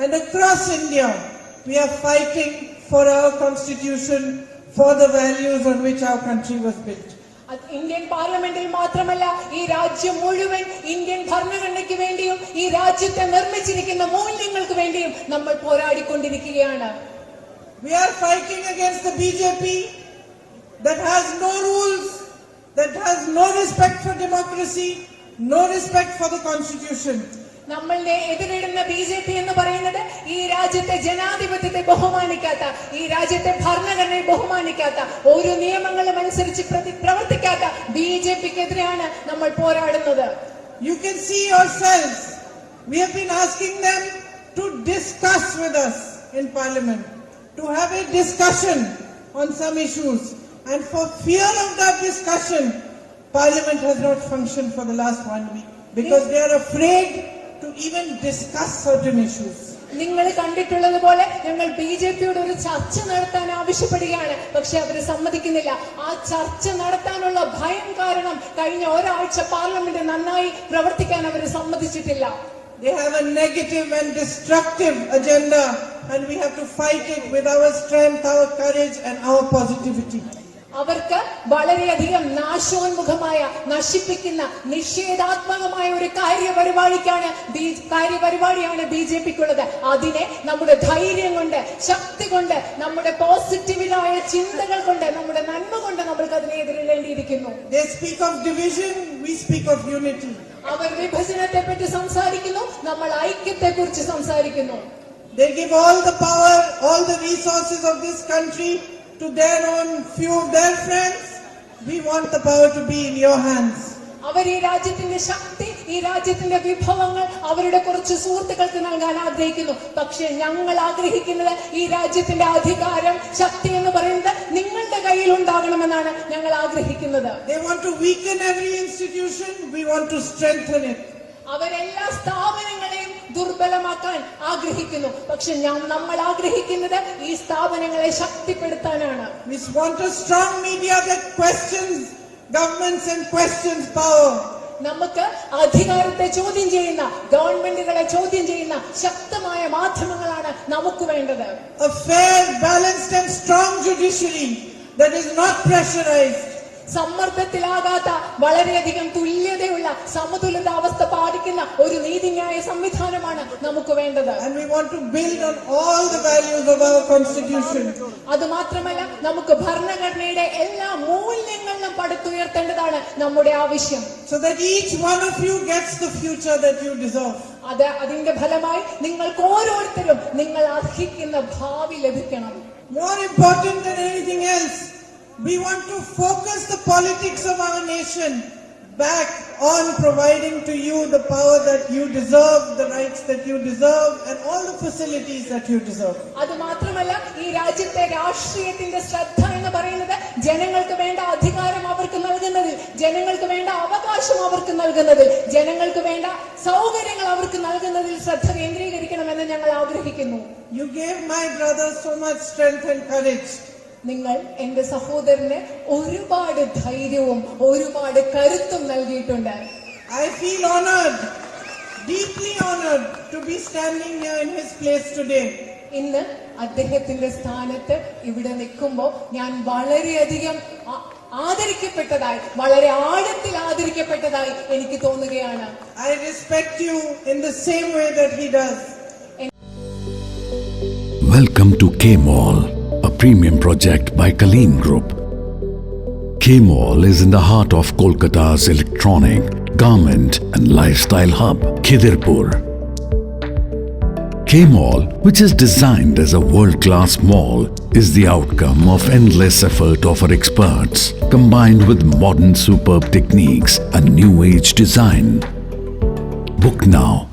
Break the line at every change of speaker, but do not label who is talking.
And across India, we are fighting for our constitution, for the values on which our country was built.
Indian പാർലമെന്റിൽ മാത്രമല്ല ഈ രാജ്യം മുഴുവൻ Indian ഭരണഘടനയ്ക്ക് വേണ്ടിയും ഈ രാജ്യത്തെ നിർമ്മിച്ചിരിക്കുന്ന മൂല്യങ്ങൾക്ക് വേണ്ടിയും നമ്മൾ പോരാടിക്കൊണ്ടിരിക്കുകയാണ്.
We are fighting against the BJP that has no rules, that has no respect for democracy, no respect for the constitution.
നമ്മളുടെ എതിരിടുന്ന BJP എന്ന് പറയുന്നത് ഈ രാജ്യത്തെ ജനാധിപത്യത്തെ ബഹുമാനിക്കാത്ത, ഈ രാജ്യത്തെ ഭരണഘടനയെ ബഹുമാനിക്കാത്ത, ഓരോ നിയമങ്ങളും അനുസരിച്ച് പ്രവർത്തിക്കാത്ത BJPക്കെതിരെയാണ് നമ്മൾ പോരാടുന്നത്.
You can see yourselves, we have been asking them to discuss with us in parliament, to have a discussion on some issues, and for fear of that discussion, parliament has not functioned for the last 1 week because they are afraid to even discuss certain issues.
നിങ്ങൾ കണ്ടിട്ടുള്ളതുപോലെ ഞങ്ങൾ BJPയോട് ഒരു ചർച്ച നടത്താൻ ആവശ്യപ്പെടുകയാണ്, പക്ഷെ അവര് സമ്മതിക്കുന്നില്ല. ആ ചർച്ച നടത്താനുള്ള ഭയം കാരണം കഴിഞ്ഞ ഒരാഴ്ച പാർലമെന്റ് നന്നായി പ്രവർത്തിക്കാൻ അവർ സമ്മതിച്ചിട്ടില്ല.
They have a negative and destructive agenda, and we have to fight it with our strength, our courage, and our positivity.
അവർക്ക് വളരെയധികം നാശോന്മുഖമായ, നശിപ്പിക്കുന്ന, നിഷേധാത്മകമായ ഒരു കാര്യപരിപാടിയാണ് BJPക്കുള്ളത്. അതിനെ നമ്മുടെ ധൈര്യം കൊണ്ട്, ശക്തി കൊണ്ട്, നമ്മുടെ പോസിറ്റീവായ ചിന്തകൾ കൊണ്ട്, നമ്മുടെ നന്മ കൊണ്ട് നമ്മൾക്ക് അതിനെ എതിരിടേണ്ടിയിരിക്കുന്നു.
They speak of division, we speak of unity.
അവർ വിഭജനത്തെ പറ്റി സംസാരിക്കുന്നു, നമ്മൾ ഐക്യത്തെ കുറിച്ച് സംസാരിക്കുന്നു.
They give all the power, all the resources of this country to their own few of their friends. We want the power to be in your hands.
അവർ ഈ രാജ്യത്തിന്റെ ശക്തി, ഈ രാജ്യത്തിന്റെ വിഭവങ്ങൾ അവരുടെ കുറച്ച് സുഹൃത്തുക്കൾക്ക് നൽകാൻ ആഗ്രഹിക്കുന്നു. പക്ഷെ ഞങ്ങൾ ആഗ്രഹിക്കുന്നത് ഈ രാജ്യത്തിന്റെ അധികാരം, ശക്തി എന്ന് പറയുന്നത് നിങ്ങളുടെ കയ്യിൽ ഉണ്ടാകണമെന്നാണ് ഞങ്ങൾ ആഗ്രഹിക്കുന്നത്.
They want to weaken every institution, we want to strengthen it.
അവരെല്ലാ സ്ഥാപനങ്ങളെയും ദുർബലമാക്കാൻ ആഗ്രഹിക്കുന്നു, പക്ഷെ നമ്മൾ ആഗ്രഹിക്കുന്നത് ഈ സ്ഥാപനങ്ങളെ ശക്തിപ്പെടുത്താനാണ്.
We want a strong media that questions governments and questions power.
നമുക്ക് അധികാരത്തെ ചോദ്യം ചെയ്യുന്ന, ഗവൺമെന്റുകളെ ചോദ്യം ചെയ്യുന്ന ശക്തമായ മാധ്യമങ്ങളാണ് നമുക്ക് വേണ്ടത്.
A fair, balanced and strong judiciary that is not pressurized.
സമ്മർദ്ദത്തിലാകാത്ത, വളരെയധികം തുല്യതയുള്ള, സമതുലിതാവസ്ഥ പാലിക്കുന്ന ഒരു നീതിന്യായ സംവിധാനമാണ് നമുക്ക് വേണ്ടത്.
And we want to build on all the values of our constitution.
അത് മാത്രമല്ല, നമുക്ക് ഭരണഘടനയുടെ എല്ലാ മൂല്യങ്ങളിലും പടുത്തുയർത്തേണ്ടതാണ് നമ്മുടെ ആവശ്യം.
So that each one of you gets the future that you deserve.
അതിന്റെ ഫലമായി നിങ്ങൾക്ക് ഓരോരുത്തരും നിങ്ങൾ അർഹിക്കുന്ന ഭാവി ലഭിക്കണം.
More important than anything else, we want to focus the politics of our nation back on providing to you the power that you deserve, the rights that you deserve, and all the facilities that you deserve.
അത് മാത്രമല്ല, ഈ രാജ്യത്തെ രാഷ്ട്രീയത്തിന്റെ ശ്രദ്ധ എന്ന് പറയുന്നത് ജനങ്ങൾക്ക് വേണ്ട അധികാരം അവർക്ക് നൽകുന്നതിൽ, ജനങ്ങൾക്ക് വേണ്ട അവകാശം അവർക്ക് നൽകുന്നതിൽ, ജനങ്ങൾക്ക് വേണ്ട സൗകര്യങ്ങൾ അവർക്ക് നൽകുന്നതിൽ ശ്രദ്ധ കേന്ദ്രീകരിക്കണമെന്ന് ഞങ്ങൾ ആഗ്രഹിക്കുന്നു.
You gave my brother so much strength and courage.
നിങ്ങൾ എന്റെ സഹോദരന് ഒരുപാട് ധൈര്യവും ഒരുപാട് കരുത്തും നൽകിയിട്ടുണ്ട്.
I feel honored, deeply honored to be standing here in his place today.
ഇന്ന് അദ്ദേഹത്തിന്റെ സ്ഥാനത്ത് ഇവിടെ നിൽക്കുമ്പോൾ ഞാൻ വളരെയധികം ആദരിക്കപ്പെട്ടതായി, വളരെ ആഴത്തിൽ ആദരിക്കപ്പെട്ടതായി എനിക്ക് തോന്നുകയാണ്.
I respect you in the same way that he does.
Welcome to K-Mall, a premium project by Kaleen Group. K-Mall is in the heart of Kolkata's electronic, garment and lifestyle hub, Khidirpur. K-Mall, which is designed as a world-class mall, is the outcome of endless effort of our experts, combined with modern superb techniques and new age design. Book now